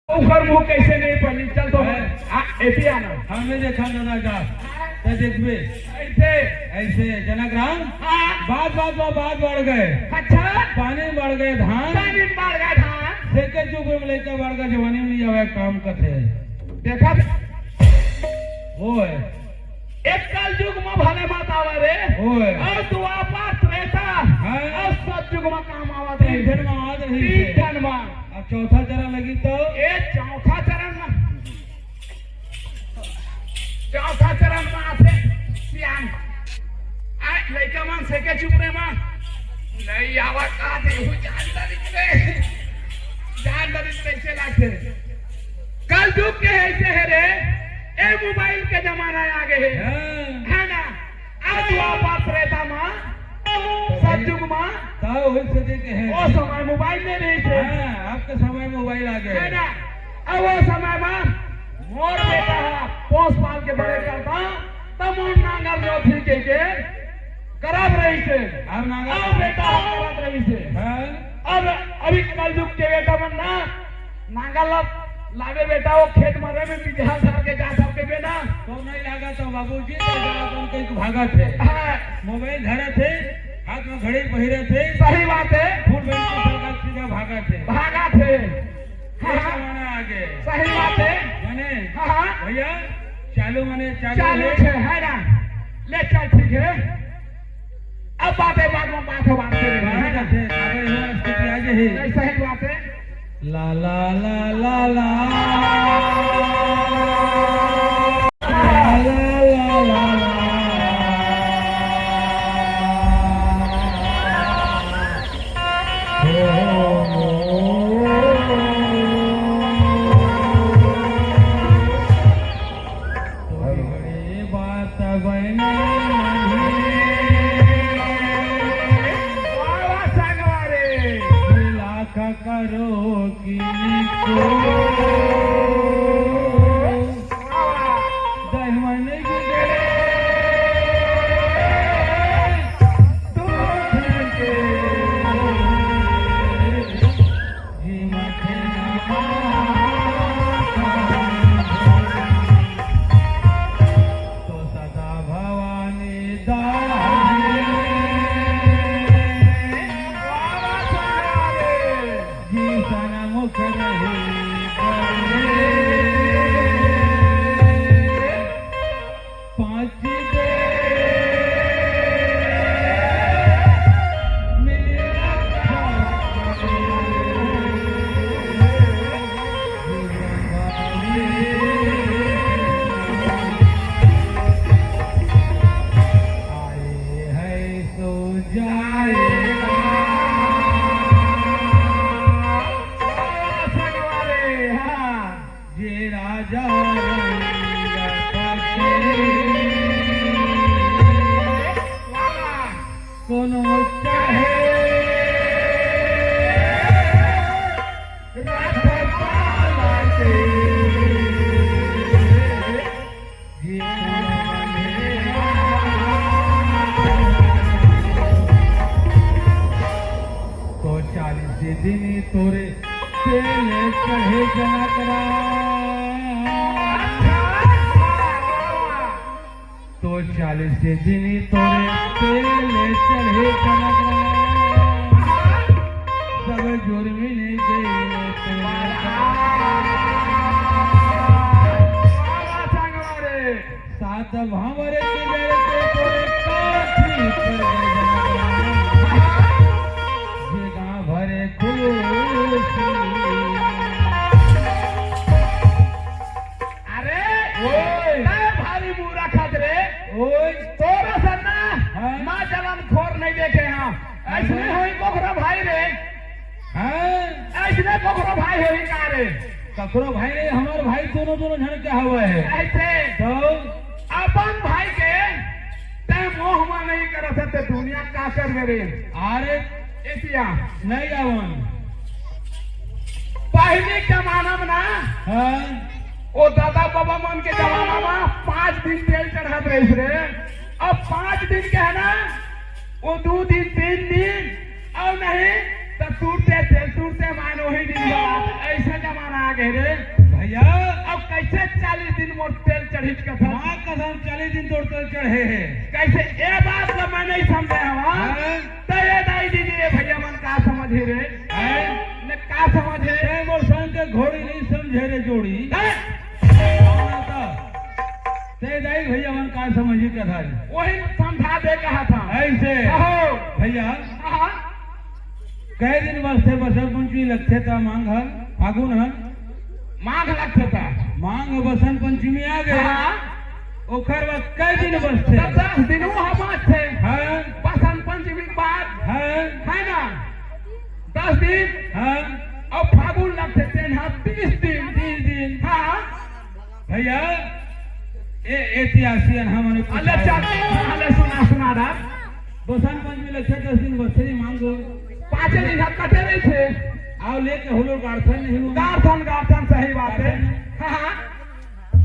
ऊपर मुंह कैसे नहीं पड़ी चल तो ऐसे आना हमने देखा दादा का तो देखबे ऐसे ऐसे जनग्राम बात बढ़ गए। अच्छा पानी बढ़ गए धान पानी बढ़ गए धान सेके चुप में लड़का बढ़ गए जवानी में जावे काम करते देखा ओए एक कल युग में भले बात आवा रे ओए और द्वापर त्रेता और सतयुग में काम आवा रे तीन दिन में आवाज रही तीन दिन में अब चौथा चरण लगी तो ये चौथा चरण में आते सियान आ लड़का मन से के चुप रे मां नहीं आवा का दे हो जान दरी कैसे लागते कल युग के ऐसे है रे ए मोबाइल के जमाना आ गए है ना अब द्वापर त्रेता में सतयुग में तो वही से देखे हैं वो समय मोबाइल में नहीं थे आपके समय मोबाइल आ गए है ना अब वो समय में मोर बेटा पोस पाल के बड़े करता तब मोर नांगर जो थी के करब रही थे अब नांगर अब बेटा करब रही थे अब अभी कल युग के बेटा मन ना नांगर लागे बेटा वो खेत मरे में बिजहाल धर के जा सबके बेटा तो नहीं लगा तो बाबूजी तो कहीं भागा थे मोबाइल धरे थे हाथ में घड़ी पहिरे थे सही बात है फूल बेच के सरकार सीधा भागा थे आगे सही बात है मने हाँ भैया चालू मने चालू है ना ले चल ठीक है अब बात में बात थे स्थिति आज ही सही बात है ला ला ला ला ला करो कि दिन तोरे तेले चढ़े जनकरा तो 40 दिन तोरे तेले चढ़े जनकरा सब जुर्मी ने गए सात भावरे के लड़के तोरे काठी पर जनकरा भरे अरे भारी बुरा खतरे तोरा सन्ना माँ जलन खोर नहीं देखे हम ऐसने होई कोखरो भाई रे ऐसने कोखरो भाई होई का रे ककरो भाई रे हमार भाई दोनों झन क्या हुआ है ऐसे तो अपन भाई के ते मोह में नहीं करत ते दुनिया का कर मेरे अरे एतिया नहीं जावन पहले के जमाना में ना वो दादा बाबा मन के जमाना में 5 दिन तेल चढ़ात रही रे अब 5 दिन के है ना वो 2 दिन 3 दिन और नहीं तो टूटते मान वही दिन बात ऐसा जमाना आ गए रे भैया अब कैसे 40 दिन मोर तेल चढ़ी का था माँ कसम 40 दिन तोड़ तेल चढ़े है कैसे ये बात तो मैं नहीं समझे हवा हैं? तो ये दाई दीदी ये भैया मन का समझे रे हैं? ने का समझे ते मोर संग के घोड़ी नहीं समझे रे जोड़ी हैं? हाँ तो, ते दाई भैया मन का समझी कथा रे। वही समझा दे कहा था ऐसे कहो भैया हाँ कई दिन बसते बसंत पंचमी लगते था मांग हल फागुन हल माघ लगता था मांग बसंत पंचमी आ गए हाँ ओखर बाद कई दिन बसते 10 दिनों हम थे हाँ बसंत पंचमी के बाद हाँ है ना 10 दिन हाँ और फागुन लगते थे ना 30 दिन हाँ भैया ये ऐतिहासिक हमने अल्लाह चाहते अल्लाह सुना रहा बसंत पंचमी लगते 10 दिन बसते मांगो 5 दिन कटे नहीं थे आओ लेके हुलो गार्थन नहीं हुआ गार्थन सही बात है हाँ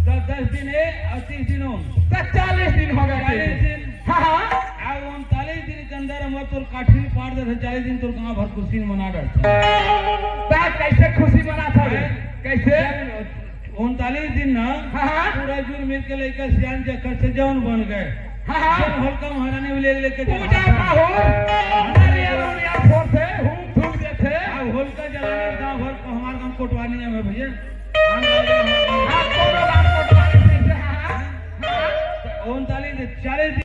10 दिन है और 30 दिन हो तो 40 दिन हो 40 गए दिन हाँ आओ 39 दिन के अंदर हम तोर काठी पार दे 40 दिन तोर गांव भर खुशी मना डरता कैसे खुशी मना था रे? कैसे 39 दिन ना हाँ पूरा जून मिल के लेकर सियान जकर से जौन बन गए हाँ सब हल्का महारानी भी लेके पूजा का हो हमारे यार फोर थे हम थूक दे थे अब होलका जलाने गांव भर को हमारे गांव कोटवानी है भैया हाँ कोनो गांव कोटवानी से हाँ 39 40 दिन